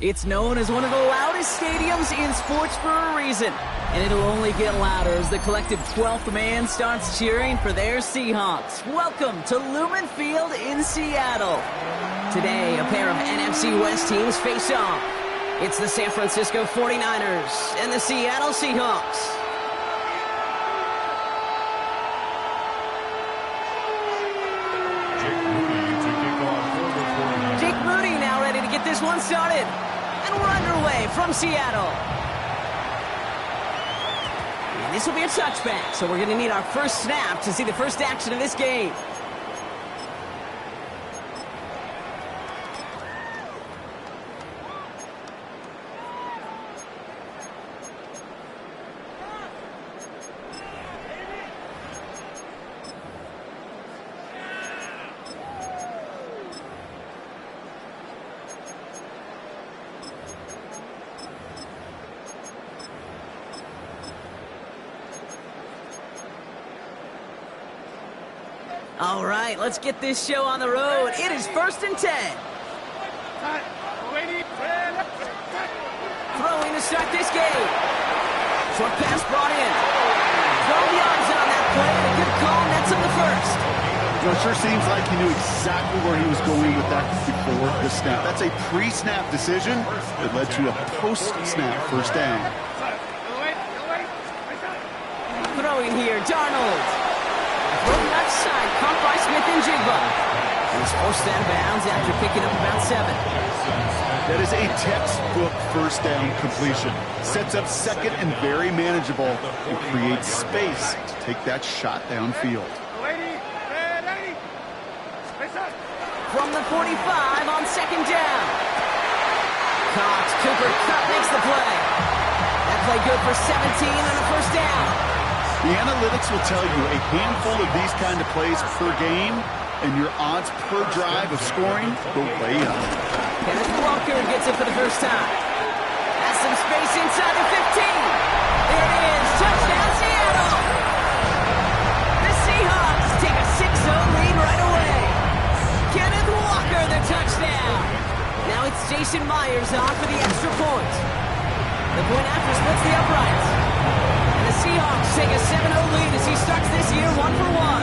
It's known as one of the loudest stadiums in sports for a reason. And it'll only get louder as the collective 12th man starts cheering for their Seahawks. Welcome to Lumen Field in Seattle. Today, a pair of NFC West teams face off. It's the San Francisco 49ers and the Seattle Seahawks. Jake Moody now ready to get this one started. And we're underway from Seattle. And this will be a touchback, so we're going to need our first snap to see the first action of this game. All right, let's get this show on the road. It is 1st and 10. Throwing to start this game. Short pass brought in. 12 yards on that play, and a good call nets him the first. You know, it sure seems like he knew exactly where he was going with that before the snap. That's a pre-snap decision that led to a post-snap first down. Throwing here, Darnold. From left side, caught by Smith and Jigba. And he's forced out of bounds after picking up about 7. That is a textbook first down completion. Sets up second and very manageable and creates space to take that shot downfield. From the 45 on 2nd down. Cox, Cooper Kupp makes the play. That play good for 17 and a first down. The analytics will tell you a handful of these kind of plays per game, and your odds per drive of scoring go way up. Kenneth Walker gets it for the first time. Has some space inside the 15. There it is. Touchdown, Seattle. The Seahawks take a 6-0 lead right away. Kenneth Walker, the touchdown. Now it's Jason Myers on for the extra point. The point after splits the uprights. The Seahawks take a 7-0 lead as he starts this year 1-for-1.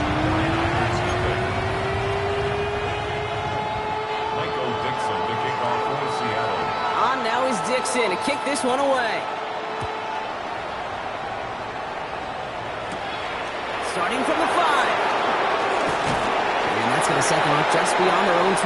The kickoff for Seattle. On now is Dixon to kick this one away. Starting from the 5. And that's going to set them up just beyond their own 20.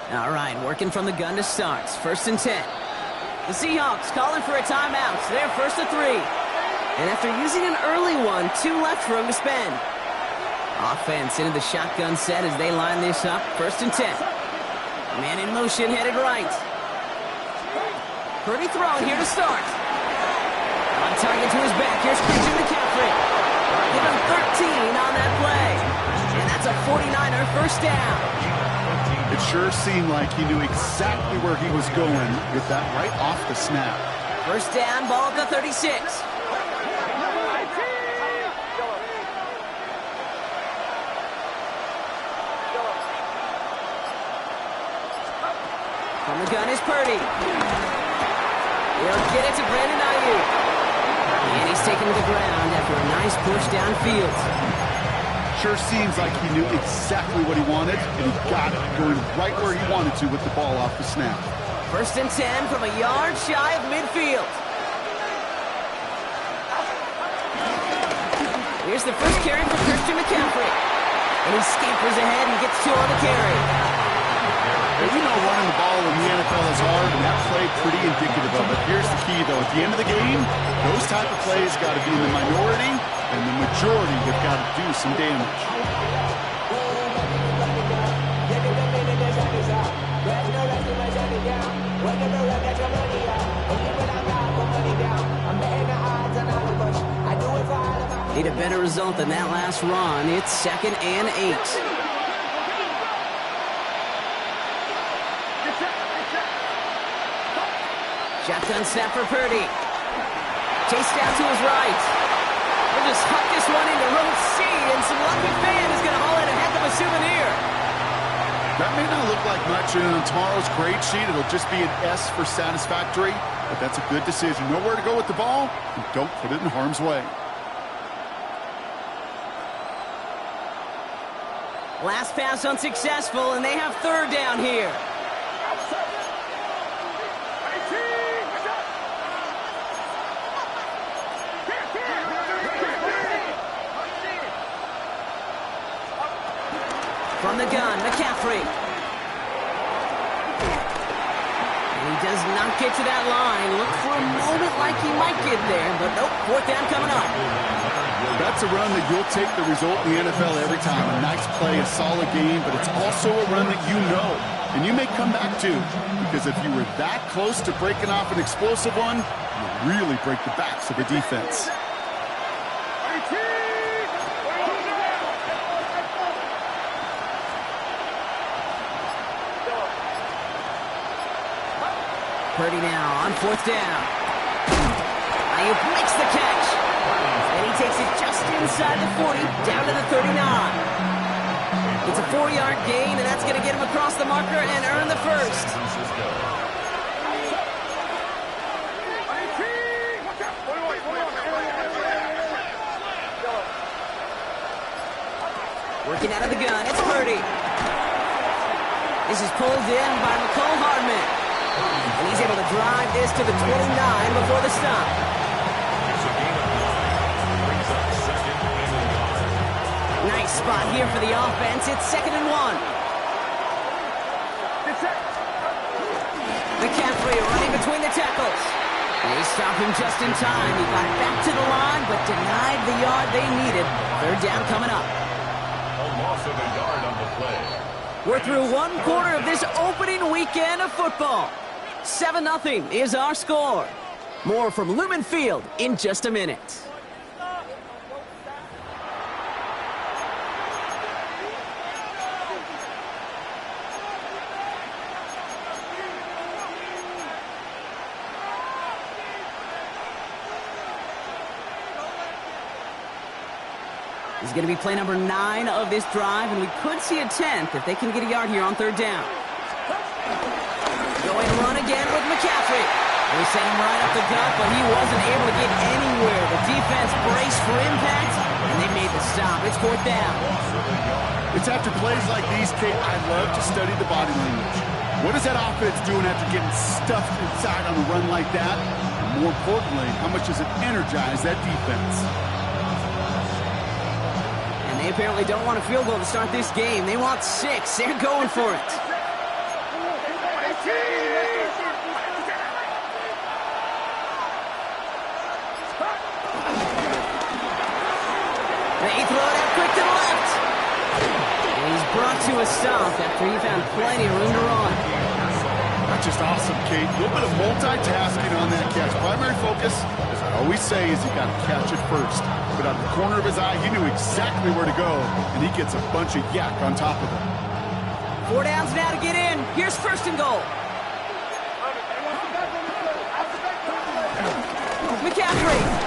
All right, working from the gun to start. 1st and 10. The Seahawks calling for a timeout. They're 1st and 3. And after using an early one, 2 left for him to spend. Offense into the shotgun set as they line this up. 1st and 10. Man in motion, headed right. Purdy thrown here to start. On target to his back. Here's Christian McCaffrey. Give him 13 on that play. And that's a 49er first down. It sure seemed like he knew exactly where he was going with that right off the snap. First down, ball at the 36. From the gun is Purdy. He'll get it to Brandon Ayuk. And he's taken to the ground after a nice push downfield. Sure seems like he knew exactly what he wanted, and he got it going right where he wanted to with the ball off the snap. 1st and 10 from a yard shy of midfield. Here's the first carry for Christian McCaffrey. And he scampers ahead and gets 2 on the carry. Well, you know running the ball in the NFL is hard, and that play pretty indicative of it. Here's the key, though. At the end of the game, those type of plays got to be in the minority, and the majority have got to do some damage. Need a better result than that last run. It's 2nd and 8. Shotgun snap for Purdy. Chase down to his right. We'll just huck this one into row C, and some lucky fan is going to haul in a heck of a souvenir. That may not look like much, and on tomorrow's grade sheet, it'll just be an S for satisfactory, but that's a good decision. Know where to go with the ball, and don't put it in harm's way. Last pass unsuccessful, and they have 3rd down here. From the gun, McCaffrey. And he does not get to that line. Look for a moment like he might get there, but nope, 4th down coming up. That's a run that you'll take the result in the NFL every time. A nice play, a solid game, but it's also a run that you know, and you may come back to, because if you were that close to breaking off an explosive one, you really break the backs of the defense. Purdy now on 4th down. Ayuk makes the catch. And he takes it just inside the 40, down to the 39. It's a 4-yard gain, and that's going to get him across the marker and earn the 1st. Working out of the gun, it's Purdy. This is pulled in by McCole Hardman. And he's able to drive this to the 29 before the stop. Nice spot here for the offense. It's 2nd and 1. McCaffrey running between the tackles. They stop him just in time. He got back to the line, but denied the yard they needed. 3rd down coming up. A loss of a yard on the play. We're through 1 quarter of this opening weekend of football. 7-0 is our score. More from Lumen Field in just a minute. This is going to be play number 9 of this drive, and we could see a 10th if they can get a yard here on 3rd down. Going to run again with McCaffrey. They sent him right up the gut, but he wasn't able to get anywhere. The defense braced for impact, and they made the stop. It's 4th down. It's after plays like these, Kate, I love to study the body language. What is that offense doing after getting stuffed inside on a run like that? And more importantly, how much does it energize that defense? And they apparently don't want a field goal to start this game. They want 6. They're going for it. They throw it out quick to the left. And he's brought to a stop after he found plenty of room to run. That's just awesome, Kate. A little bit of multitasking on that catch. Primary focus, as I always say, is you got to catch it first. But out of the corner of his eye, he knew exactly where to go, and he gets a bunch of yak on top of it. 4 downs now to get in. Here's 1st and goal. McCaffrey.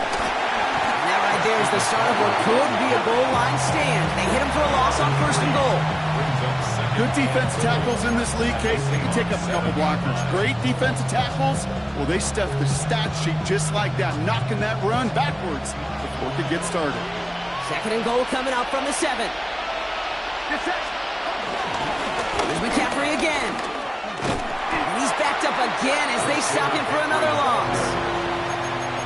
There's the start of what could be a goal line stand. They hit him for a loss on 1st and goal. Good defensive tackles in this league, Case. They can take up a couple blockers. Great defensive tackles, well, they stuff the stat sheet just like that, knocking that run backwards before it could get started. 2nd and goal coming up from the 7. There's McCaffrey again. And he's backed up again as they stop him for another loss.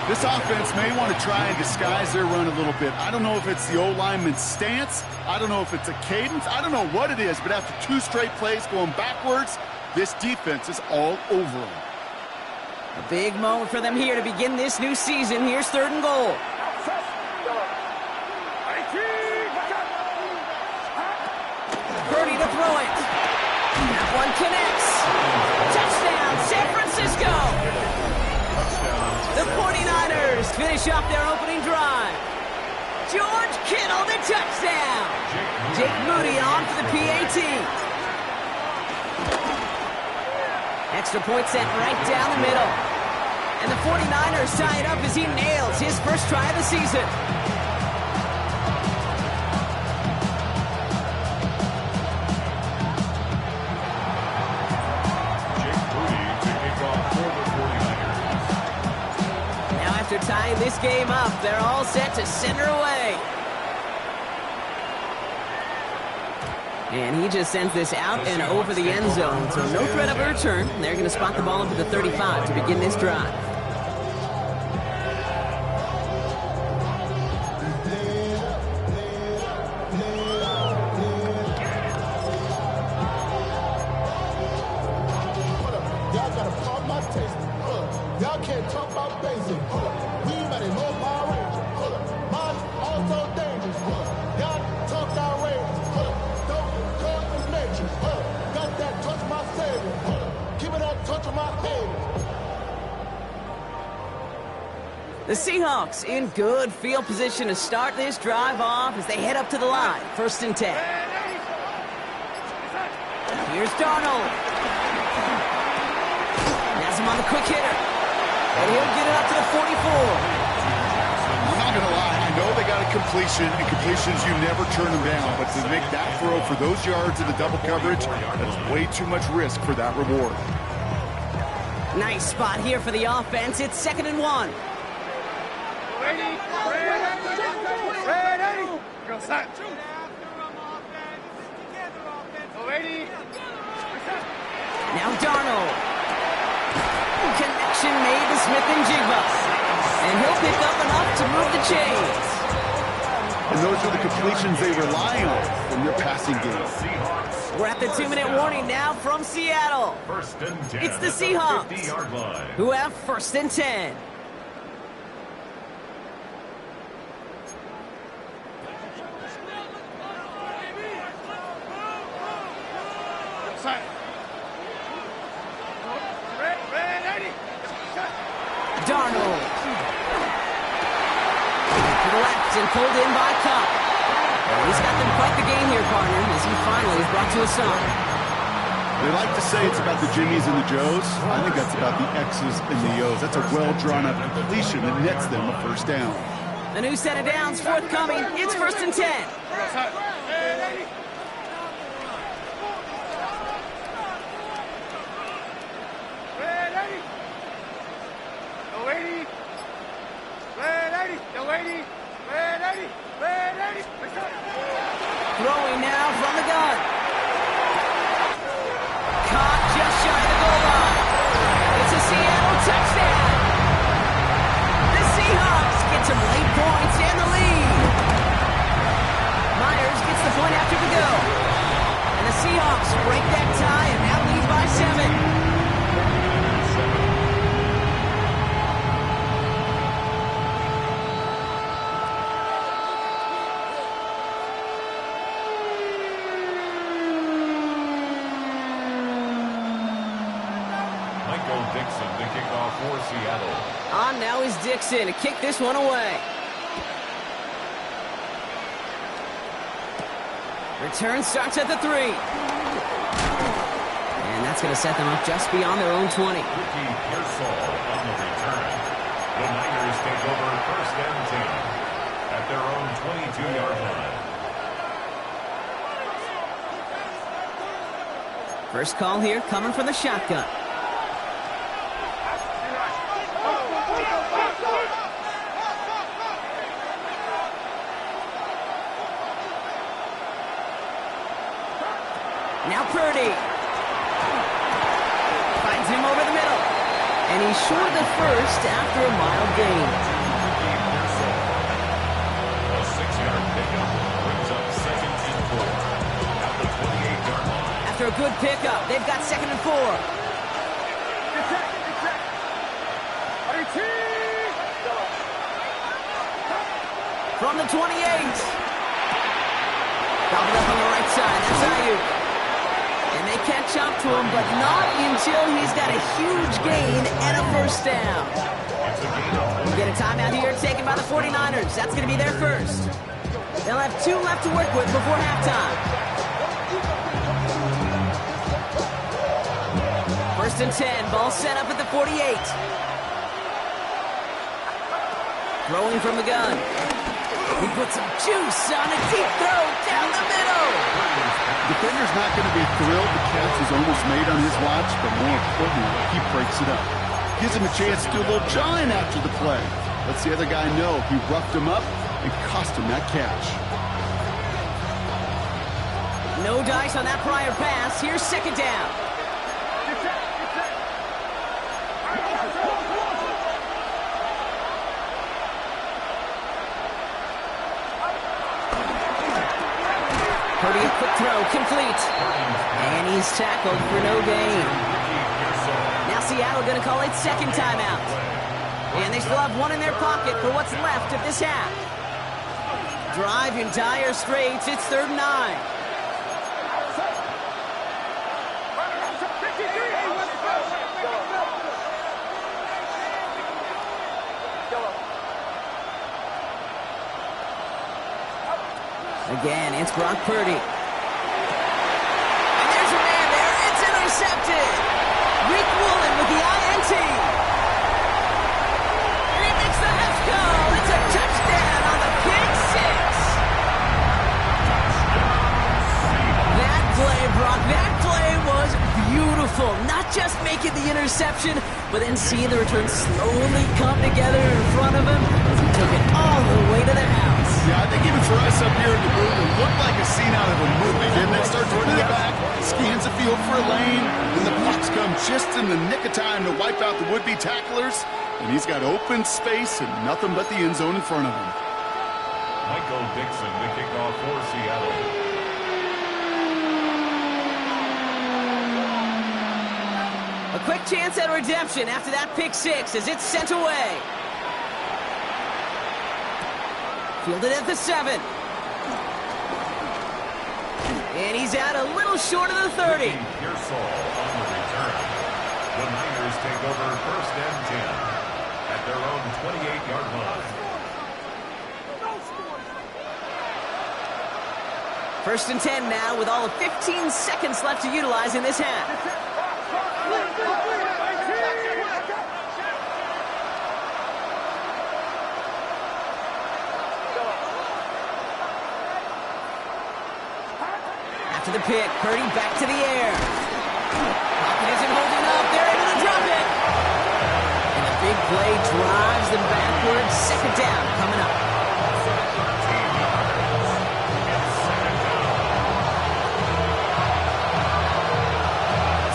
This offense may want to try and disguise their run a little bit. I don't know if it's the O-lineman's stance. I don't know if it's a cadence. I don't know what it is, but after 2 straight plays going backwards, this defense is all over them. A big moment for them here to begin this new season. Here's 3rd and goal. Purdy to throw it. That one connects. Touchdown, San Francisco. The 49ers finish off their opening drive. George Kittle, the touchdown. Jake Moody on for the PAT. Extra point sent right down the middle. And the 49ers tie it up as he nails his first try of the season. After tying this game up, they're all set to send her away. And he just sends this out and over the end zone, so no threat of a return. They're going to spot the ball up at the 35 to begin this drive. Y'all can't talk about basic. We might as well power rangers. Mine also dangerous. Y'all talk outrageous. Don't call this nature. Got that touch my savior. Give me that touch of my head. The Seahawks in good field position to start this drive off as they head up to the line. 1st and 10. Here's Darnold. Has him on the quick hitter. And he'll get it up to the 44. I'm not going to lie. I know they got a completion, and completions, you never turn them down. But to make that throw for those yards in the double coverage, that's way too much risk for that reward. Nice spot here for the offense. It's 2nd and 1. Ready. Go, set. Ready. Now Darnold. Connection made to Smith and Jigba. And he'll pick up enough to move the chains. And those are the completions they rely on in their passing game. We're at the 2-minute warning now from Seattle. It's the Seahawks who have 1st and 10. Darnold. To the left and pulled in by Cup. He's got them quite the game here, partner, as he finally is brought to a stop. They like to say it's about the Jimmies and the Joes. I think that's about the X's and the O's. That's a well-drawn-up completion that nets them a 1st down. A new set of downs forthcoming. It's 1st and 10. Throwing now from the gun. Caught just shy of the goal line. It's a Seattle touchdown. The Seahawks get some late points and the lead. Myers gets the point after the go. And the Seahawks break that tie and now lead by 7. The kickoff for Seattle. On now is Dixon to kick this one away. Return starts at the 3. And that's going to set them up just beyond their own 20. Ricky Pearsall on the return. The Niners take over 1st and 10 at their own 22-yard line. First call here coming from the shotgun. Now Purdy. Finds him over the middle. And he's short of the 1st after a mild gain. A 6-yard pickup brings up 2nd and 4 at the 28-yard line. After a good pickup, they've got 2nd and 4. From the 28. Gobbled up on the right side. That's Ayuk. And they catch up to him, but not until he's got a huge gain and a 1st down. That's a gain of 20. Get a timeout here taken by the 49ers. That's going to be their first. They'll have 2 left to work with before halftime. First and 10. Ball set up at the 48. Throwing from the gun. He put some juice on a deep throw down the middle. Defender's not going to be thrilled the catch is almost made on his watch, but more importantly, he breaks it up. Gives him a chance to do a little jawing after the play. Lets the other guy know he roughed him up and cost him that catch. No dice on that prior pass. Here's second down. Purdy, a quick throw, complete. And he's tackled for no gain. Now Seattle going to call it second timeout. And they still have 1 in their pocket for what's left of this half. Drive in dire straits. It's 3rd and 9. Again, it's Brock Purdy. And there's a man there. It's intercepted. Rick Woolen with the INT. And he makes the half goal. It's a touchdown on the pick 6. That play, Brock, that play was beautiful. Not just making the interception, but then seeing the return slowly come together in front of him as he took it all the way to the house. Yeah, I think even for us up here in the booth, it looked like a scene out of a movie, didn't it? Starts running it back, scans the field for a lane, and the blocks come just in the nick of time to wipe out the would-be tacklers, and he's got open space and nothing but the end zone in front of him. Michael Dixon, the kickoff for Seattle. A quick chance at redemption after that pick 6 as it's sent away. Fielded at the 7. And he's out a little short of the 30. Pearsall on the return. The Niners take over 1st and 10 at their own 28-yard line. 1st and 10 now with all of 15 seconds left to utilize in this half. To the pick, Purdy back to the air. Pocket isn't holding up. They're able to drop it. And the big play drives them backwards. Second down coming up.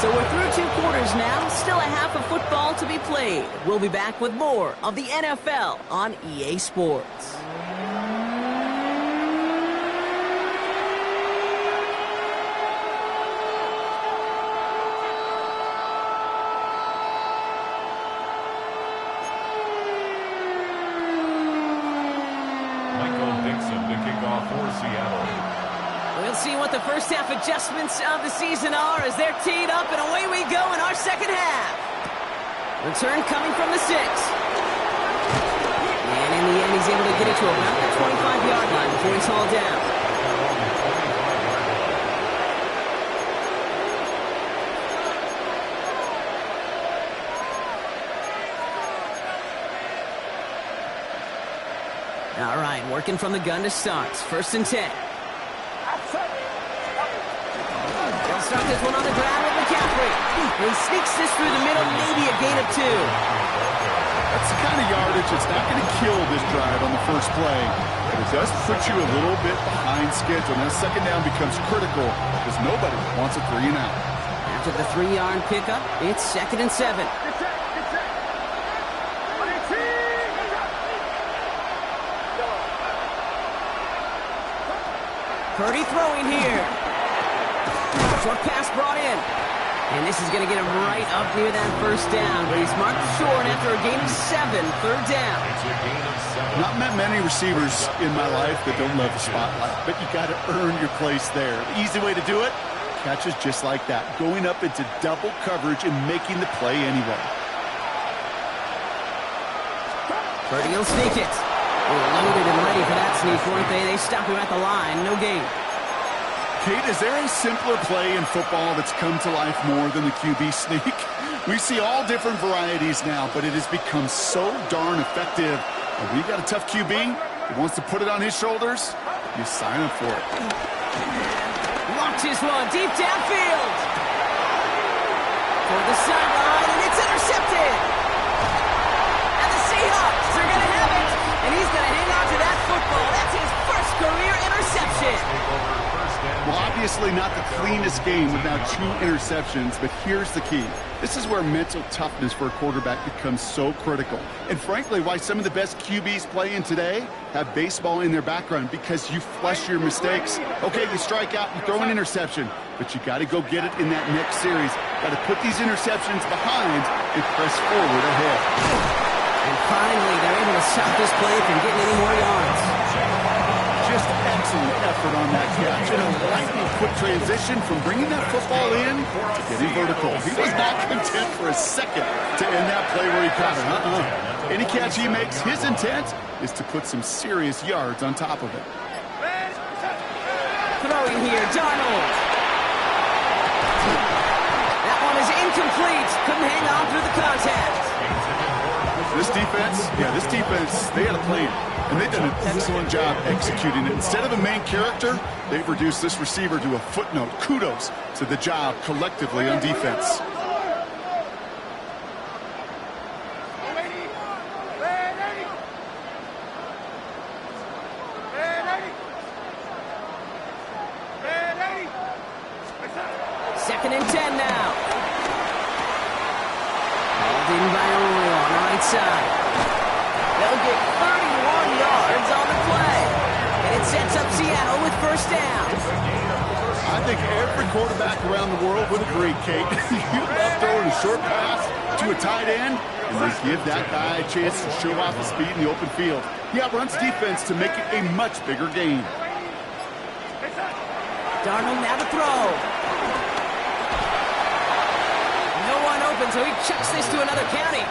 So we're through 2 quarters now. Still a half of football to be played. We'll be back with more of the NFL on EA Sports. We'll see what the first half adjustments of the season are as they're teed up, and away we go in our second half. Return coming from the 6. And in the end, he's able to get it to about the 25-yard line before he's hauled down. All right, working from the gun to start. 1st and 10. They'll start this one on the ground with McCaffrey. He sneaks this through the middle, maybe a gain of 2. That's the kind of yardage that's not going to kill this drive on the first play, but it does put you a little bit behind schedule. Now, second down becomes critical because nobody wants a 3 and out. After the 3-yard pickup, it's 2nd and 7. Purdy throwing here. Short pass brought in. And this is going to get him right up near that first down. But he's marked short after a gain of 7. 3rd down. It's a gain of 7. Not met many receivers in my life that don't love the spotlight, but you got to earn your place there. The easy way to do it, catches just like that. Going up into double coverage and making the play anyway. Purdy will sneak it. They were loaded and ready for that sneak, weren't they? They stopped him at the line. No gain. Kate, is there a simpler play in football that's come to life more than the QB sneak? We see all different varieties now, but it has become so darn effective. And when you got a tough QB who wants to put it on his shoulders, you sign up for it. Launches one deep downfield. For the sideline, and it's intercepted. And the Seahawks are going to have it. And he's going to hang on to that football. That's his first career interception. Well, obviously not the cleanest game with now 2 interceptions, but here's the key. This is where mental toughness for a quarterback becomes so critical. And frankly, why some of the best QBs playing today have baseball in their background, because you flush your mistakes. Okay, you strike out, you throw an interception, but you got to go get it in that next series. Got to put these interceptions behind and press forward ahead. And finally, they're able to stop this play from getting any more yards. Just excellent effort on that catch. And a lightning quick transition from bringing that football in to getting vertical. He was not content for a second to end that play where he caught it. Any catch he makes, his intent is to put some serious yards on top of it. Throwing here, Darnold. That one is incomplete. Couldn't hang on through the contact. This defense, they had a plan. And they've done an excellent job executing it. Instead of a main character, they've reduced this receiver to a footnote. Kudos to the job collectively on defense. Second and 10 now. Called in by Oriole on the right side. They'll get 31 yards on the play. And it sets up Seattle with first down. I think every quarterback around the world would agree, Kate. You love throwing a short pass to a tight end, and they give that guy a chance to show off his speed in the open field. He outruns defense to make it a much bigger game. Darnold now to throw. No one open, so he chucks this to another county.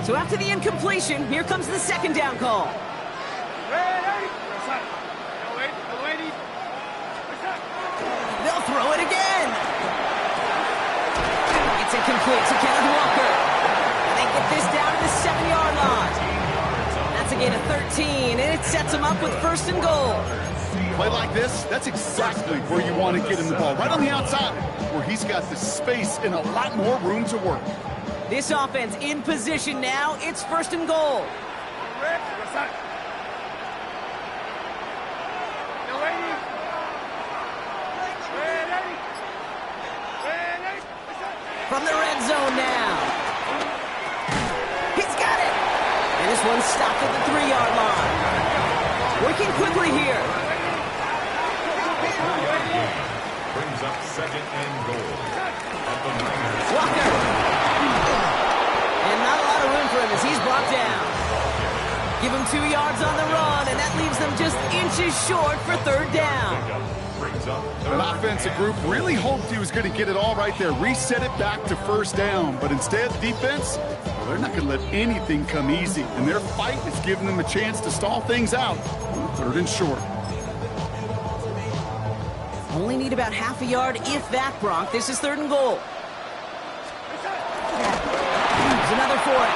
So after the incompletion, here comes the second down call. They'll throw it again. It's incomplete to Kenneth Walker. And they get this down to the 7-yard line. That's a gain of 13, and it sets them up with first and goal. Play like this, that's exactly where you want to get him the ball. Right on the outside, where he's got the space and a lot more room to work. This offense in position now. It's first and goal. From the red zone now. He's got it. And this one's stopped at the 3-yard line. Working quickly here. Brings up second and goal. Walker. And not a lot of room for him as he's brought down. Give him 2 yards on the run, and that leaves them just inches short for third down. That offensive group really hoped he was going to get it all right there, reset it back to first down. But instead, defense, well, they're not going to let anything come easy. And their fight is giving them a chance to stall things out on third and short. Only need about half a yard, if that, Bronk. This is third and goal. Here's another for it.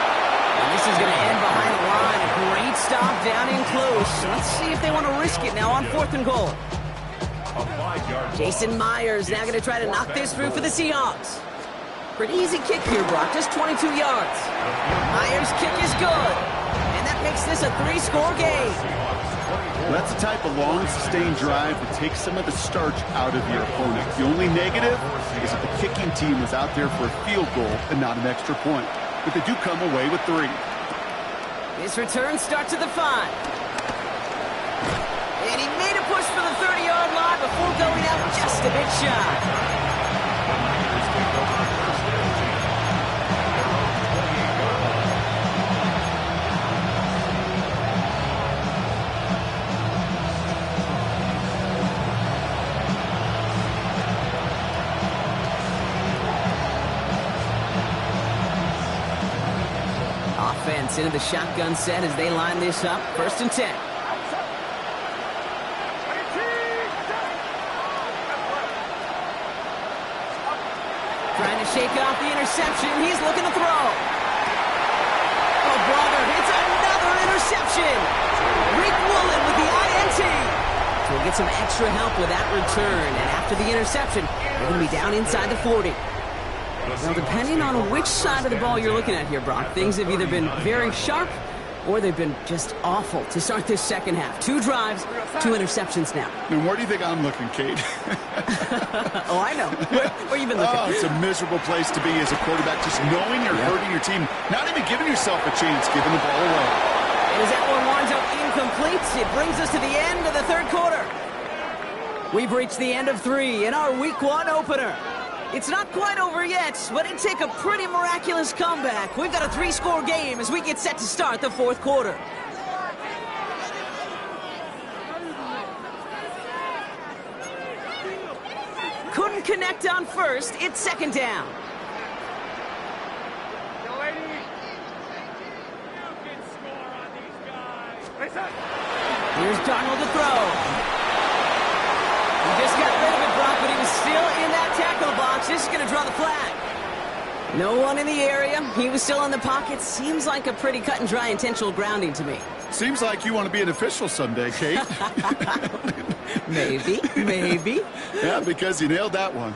And this is going to end behind the line. A great stop down in close. Let's see if they want to risk it now on fourth and goal. Jason Myers now going to try to knock this through for the Seahawks. Pretty easy kick here, Brock. Just 22 yards. Myers' kick is good. And that makes this a 3-score game. That's the type of long, sustained drive that takes some of the starch out of your opponent. The only negative is that the kicking team was out there for a field goal and not an extra point. But they do come away with 3. This return starts at the 5. And he made a push for the 30-yard line before going out just a bit shy. Gets into the shotgun set as they line this up. 1st and 10. Trying to shake off the interception. He's looking to throw. Oh, brother, it's another interception. Rick Woolen with the INT. So we'll get some extra help with that return. And after the interception, they're going to be down inside the 40. Now, depending on which side of the ball you're looking at here, Brock, things have either been very sharp or they've been just awful to start this second half. 2 drives, 2 interceptions now. And where do you think I'm looking, Kate? Oh, I know. Where you been looking? Oh, it's a miserable place to be as a quarterback, just knowing you're hurting your team, not even giving yourself a chance, giving the ball away. And as that one winds up incomplete, it brings us to the end of the 3rd quarter. We've reached the end of 3 in our Week 1 opener. It's not quite over yet, but it'd take a pretty miraculous comeback. We've got a 3-score game as we get set to start the 4th quarter. Couldn't connect on 1st. It's 2nd down. Here's Darnold to throw. He just got rid of it, Brock, but he was still in that tackle box. This is going to draw the flag. No one in the area. He was still in the pocket. Seems like a pretty cut and dry intentional grounding to me. Seems like you want to be an official someday, Kate. Maybe. Yeah, because you nailed that one.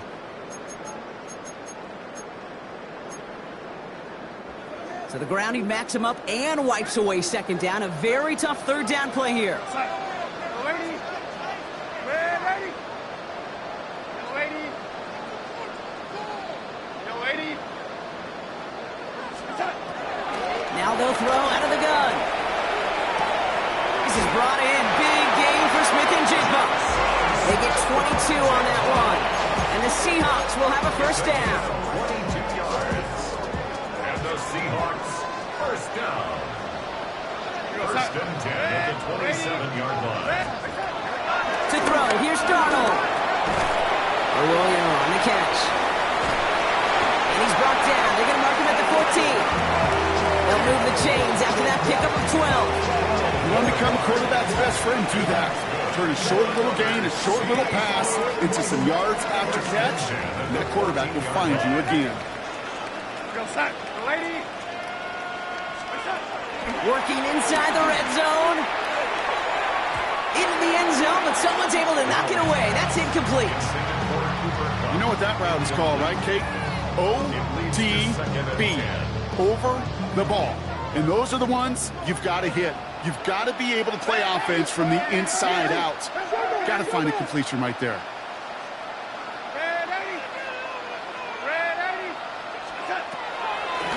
So the grounding backs him up and wipes away 2nd down. A very tough 3rd down play here. Now they'll throw out of the gun. This is brought in. Big gain for Smith and Jigba. They get 22 on that one. And the Seahawks will have a 1st down. 22 yards. And the Seahawks, 1st down. 1st and 10 at the 27-yard line. To throw, here's Darnold. Arroyo on the catch. And he's brought down. They're going to mark him at the 14. They'll move the chains after that pickup of 12. You want to become a quarterback's best friend, do that. Turn a short little gain, a short little pass into some yards after catch, and that quarterback will find you again. Working inside the red zone. Into the end zone, but someone's able to knock it away. That's incomplete. You know what that route is called, right, Kate? OTB. Over the ball. And those are the ones you've got to hit. You've got to be able to play offense from the inside out. Got to find a completion right there.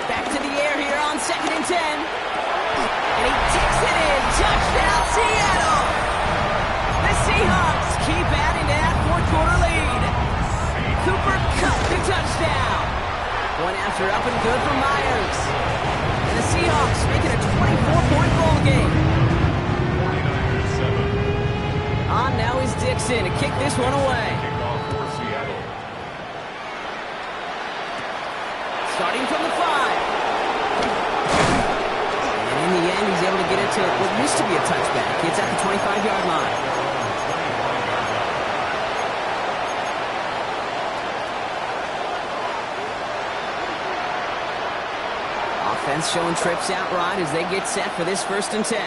Back to the air here on 2nd and 10. And he takes it in. Touchdown, Seattle. The Seahawks keep adding to that 4th quarter lead. Cooper Kupp the touchdown. One after up and good for Myers. And the Seahawks make it a 24-point ball game. 49-7. On now is Dixon to kick this one away. Kickoff for Seattle. Starting from the 5. And in the end, he's able to get it to what used to be a touchback. It's at the 25-yard line. Offense showing trips out right as they get set for this 1st and 10.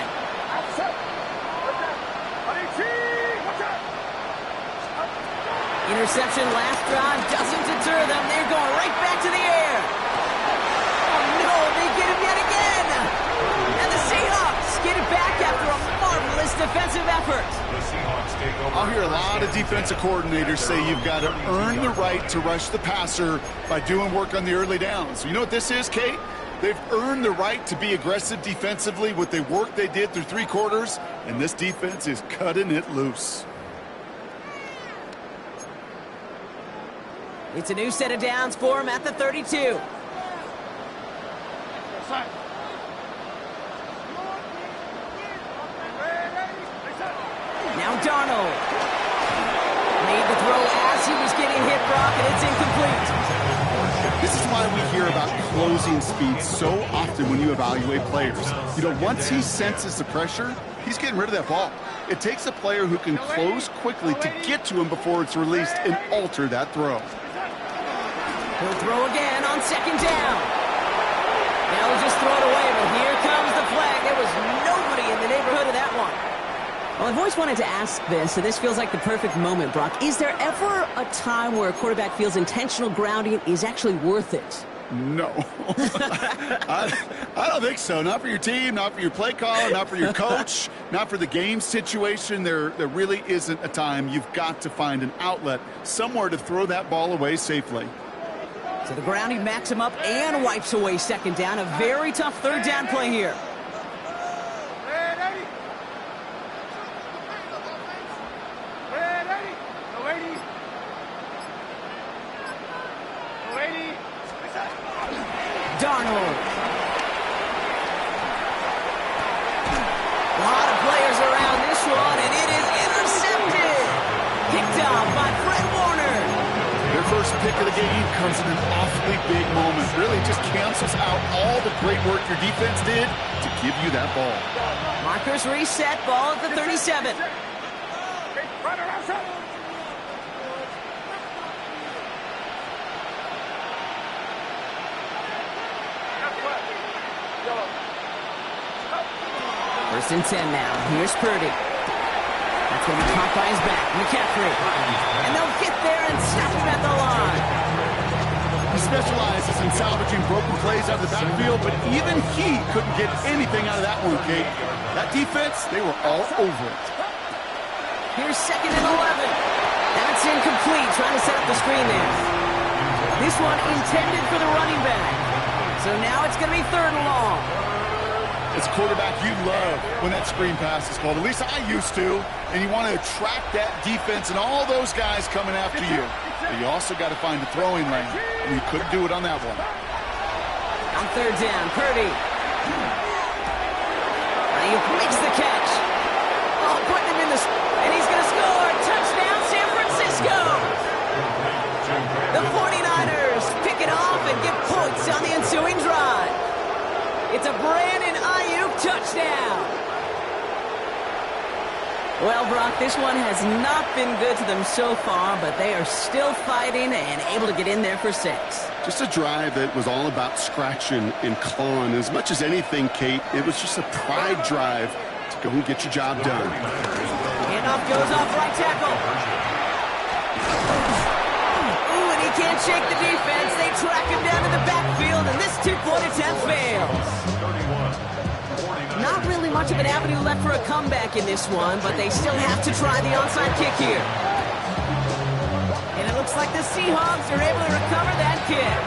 Interception last drive doesn't deter them. They're going right back to the air. Oh, no, they get him yet again. And the Seahawks get it back after a marvelous defensive effort. The Seahawks take over. I'll hear a lot of defensive coordinators say you've got to earn the right to rush the passer by doing work on the early downs. You know what this is, Kate? They've earned the right to be aggressive defensively with the work they did through 3 quarters, and this defense is cutting it loose. It's a new set of downs for him at the 32. Now Darnold. Made the throw as he was getting hit, Brock, and it's incomplete. This is why we hear about closing speed so often when you evaluate players. You know, once he senses the pressure, he's getting rid of that ball. It takes a player who can close quickly to get to him before it's released and alter that throw. He'll throw again on second down. Now he'll just throw it away, but here comes the flag. There was nobody in the neighborhood of that one. Well, I've always wanted to ask this, and this feels like the perfect moment, Brock. Is there ever a time where a quarterback feels intentional grounding is actually worth it? No. I don't think so. Not for your team, not for your play caller, not for your coach, not for the game situation. There really isn't a time. You've got to find an outlet, somewhere to throw that ball away safely. So the grounding backs him up and wipes away second down. A very tough third down play here. Darnold. A lot of players around this one, and it is intercepted. Picked off by Fred Warner. Their first pick of the game comes in an awfully big moment. Really just cancels out all the great work your defense did to give you that ball. Markers reset, ball at the 37. First and 10 now. Here's Purdy. That's going to be caught by his back. McCaffrey. And they'll get there and stop him at the line. He specializes in salvaging broken plays out of the backfield, but even he couldn't get anything out of that one, Kate. That defense, they were all over it. Here's second and 11. That's incomplete. Trying to set up the screen there. This one intended for the running back. So now it's going to be third and long. As a quarterback, you love when that screen pass is called. At least I used to. And you want to attract that defense and all those guys coming after you. But you also got to find a throwing lane. And you couldn't do it on that one. On third down, Purdy. And he makes the catch. Oh, putting him in the... And he's going to score. Touchdown, San Francisco. The 49ers pick it off and get points on the ensuing drive. It's a Brandon Ayuk touchdown. Well, Brock, this one has not been good to them so far, but they are still fighting and able to get in there for 6. Just a drive that was all about scratching and clawing. As much as anything, Kate, it was just a pride drive to go and get your job done. Handoff goes off right tackle. Ooh, and he can't shake the defense. They track him down to the backfield, and this two-point attempt fails. Not really much of an avenue left for a comeback in this one, but they still have to try the onside kick here. And it looks like the Seahawks are able to recover that kick.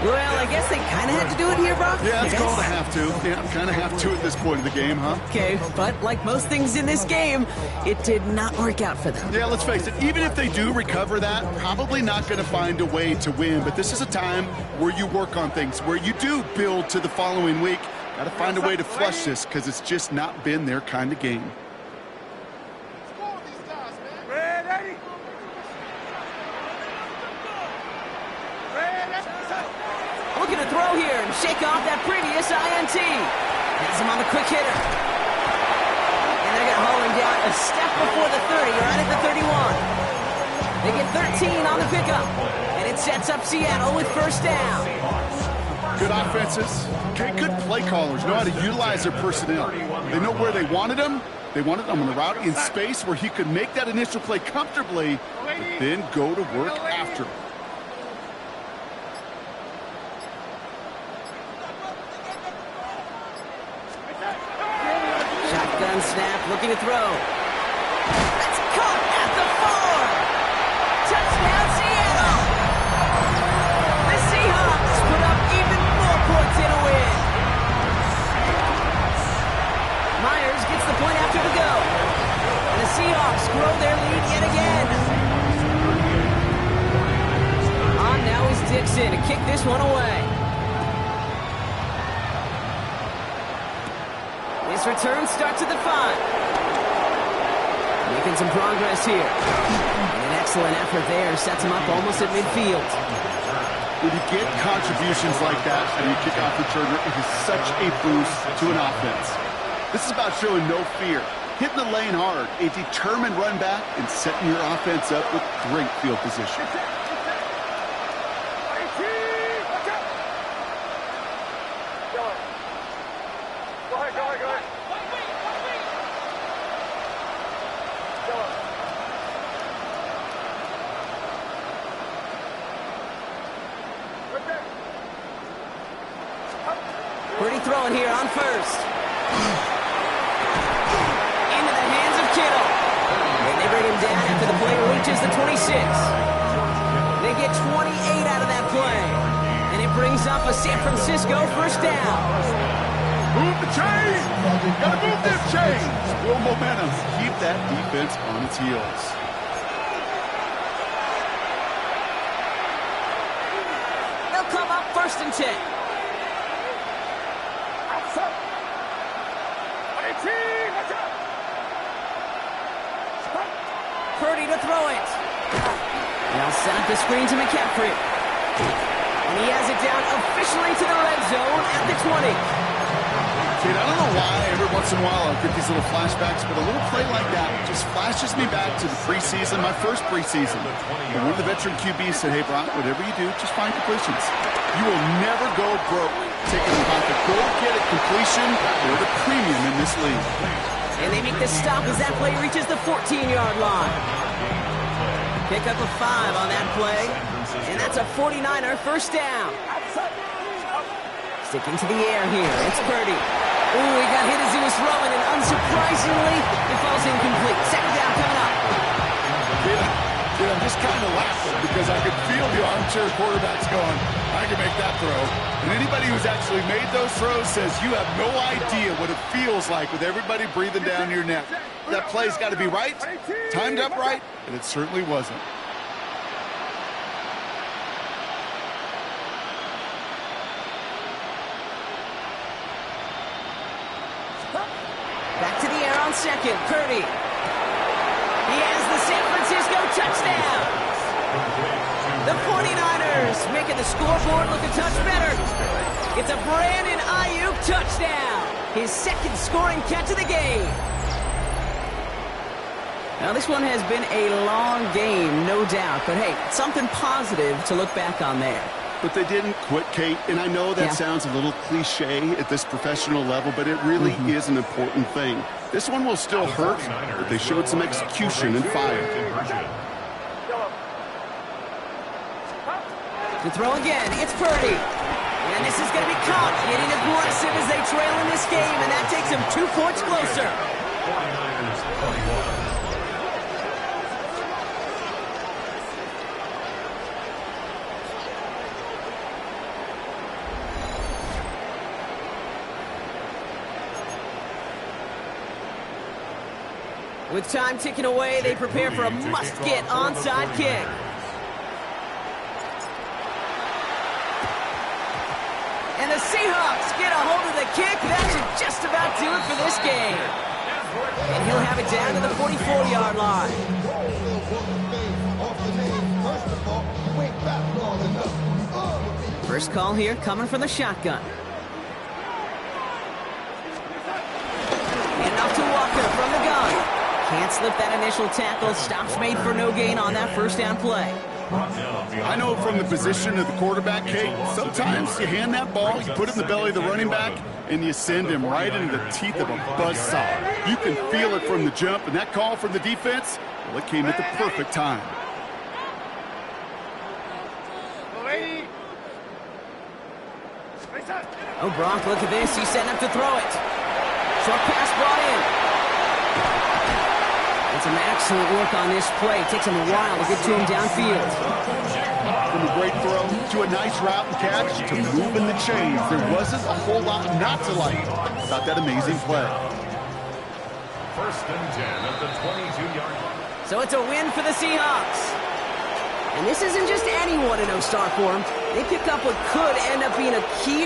Well, I guess they kind of had to do it here, Brock. Yeah, it's called a have to. Yeah, kind of have to at this point of the game, huh? Okay, but like most things in this game, it did not work out for them. Yeah, let's face it, even if they do recover that, probably not going to find a way to win. But this is a time where you work on things, where you do build to the following week. Got to find a way to flush this because it's just not been their kind of game. Looking to throw here and shake off that previous INT. Has him on the quick hitter. And they're going to haul him down a step before the 30, right at the 31. They get 13 on the pickup. And it sets up Seattle with first down. Good offenses, okay, good play callers know how to utilize their personnel. They know where they wanted them. They wanted them on the route in space where he could make that initial play comfortably, but then go to work after. Shotgun snap, looking to throw. That's caught at the 4. Touchdown, Seattle. The Seahawks put up even more points in a win. Myers gets the point after the go. And the Seahawks grow their lead yet again. On now is Dixon to kick this one away. This return starts at the 5. Making some progress here. And an excellent effort there sets him up almost at midfield. When you get contributions like that out of your kickoff returner, it is such a boost to an offense. This is about showing no fear, hitting the lane hard, a determined run back, and setting your offense up with great field position. Purdy throwing here on first. Into the hands of Kittle. And they bring him down after the play reaches the 26. They get 28 out of that play. And it brings up a San Francisco first down. Move the chains! Gotta move them chains! Build momentum. Keep that defense on its heels. They'll come up first and 10. Purdy to throw it. Now set up the screen to McCaffrey. And he has it down officially to the red zone at the 20. Kid, I don't know why every once in a while I get these little flashbacks, but a little play like that just flashes me back to the preseason, my first preseason. And one of the veteran QBs said, hey, Brock, whatever you do, just find completions. You will never go broke taking about the go-get-it completion or the premium in this league. And they make the stop as that play reaches the 14-yard line. Pick up a 5 on that play. And that's a 49er first down. Sticking to the air here. It's Purdy. Ooh, he got hit as he was throwing, and unsurprisingly, it falls incomplete. Second down coming up. Yeah, I'm just kind of laughing because I could feel the armchair quarterbacks going, I can make that throw. And anybody who's actually made those throws says you have no idea what it feels like with everybody breathing down your neck. That play's got to be right, timed up right, and it certainly wasn't. Back to the air on second. Purdy. He has the San Francisco touchdown. The 49ers making the scoreboard look a touch better. It's a Brandon Ayuk touchdown. His second scoring catch of the game. Now, this one has been a long game, no doubt. But, hey, something positive to look back on there. But they didn't quit, Kate, and I know that sounds a little cliche at this professional level, but it really is an important thing. This one will still hurt, but they showed some execution and fire. To throw again, it's Purdy. And this is going to be caught, getting aggressive as they trail in this game, and that takes them 2 points closer. 49ers 21. With time ticking away, they prepare for a must-get onside kick. And the Seahawks get a hold of the kick. That should just about do it for this game. And he'll have it down to the 44-yard line. First call here coming from the shotgun. And off to Walker from the gun. Can't slip that initial tackle. Stops made for no gain on that first down play. I know from the position of the quarterback, Kate, sometimes you hand that ball, you put it in the belly of the running back, and you send him right into the teeth of a buzzsaw. You can feel it from the jump, and that call from the defense, well, it came at the perfect time. Oh, Brock, look at this. He's setting up to throw it. Short pass brought in. And some excellent work on this play. It takes him a while to get to him downfield. From a great throw to a nice route and catch to moving the chains. There wasn't a whole lot not to like about that amazing play. First and 10 at the 22-yard line. So it's a win for the Seahawks. And this isn't just anyone in no star form. They picked up what could end up being a key